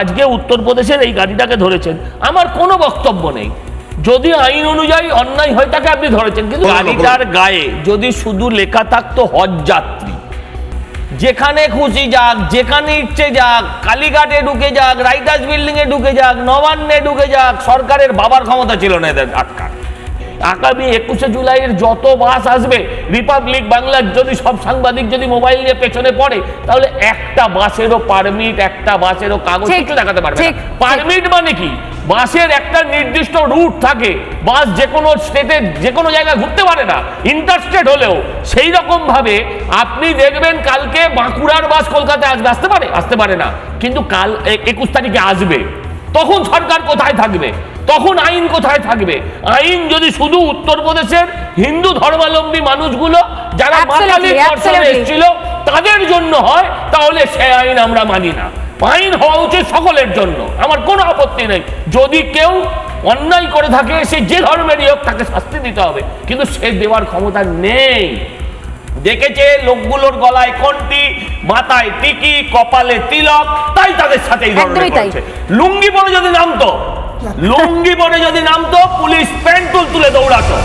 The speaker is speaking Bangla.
আজকে উত্তরপ্রদেশের এই গাড়িটাকে ধরেছেন, আমার কোনো বক্তব্য নেই। যদি আইন অনুযায়ী অন্যায় হয় তাকে আপনি ধরেছেন, কিন্তু গাড়িটার গায়ে যদি শুধু লেখা থাকতো হজ যাত্রী, যেখানে খুশি যাক, যেখানে ইচ্ছে যাক, কালীঘাটে ঢুকে যাক, রাইটার্স বিল্ডিং এ ঢুকে যাক, নবান্নে ঢুকে যাক, সরকারের বাবার ক্ষমতা ছিল না এদের আটকা। আগামী 21শে জুলাইয়ের যত বাস আসবে রিপাবলিক বাংলার, যদি সব সাংবাদিক যদি মোবাইল নিয়ে পেছনে পড়ে, তাহলে একটা বাসেরও পারমিট, একটা বাসেরও কাগজ কিছু দেখাতে পারবে না। পারমিট মানে কি? বাসের একটা নির্দিষ্ট রুট থাকে, বাস যে কোনো স্টেটে যে কোনো জায়গায় ঘুরতে পারে না, ইন্টারস্টেট হলেও। সেই রকম ভাবে আপনি দেখবেন কালকে বাঁকুড়ার বাস কলকাতায় আসবে, আসতে পারে না, কিন্তু কাল 21 তারিখে আসবে। তখন সরকার কোথায় থাকবে? তখন আইন কোথায় থাকবে? আইন যদি শুধু উত্তরপ্রদেশের হিন্দু ধর্মাবলম্বী মানুষগুলো যারা মাতালির দর্শনে এসেছিল তাদের জন্য হয়, তাহলে সে আইন আমরা মানি না। আইন হওয়া উচিত সকলের জন্য, আমার কোনো আপত্তি নেই। যদি কেউ অন্যায় করে থাকে, সে যে ধর্মেরই হোক, তাকে শাস্তি দিতে হবে, কিন্তু সে দেওয়ার ক্ষমতা নেই। দেখেছে লোকগুলোর গলায় কন্টি, মাথায় টিকি, কপালে তিলক, তাই তাদের সাথে এই ধরনের করছে। লুঙ্গি পরে যদি নামতো, পুলিশ প্যান্ট তুলে দৌড়াতো।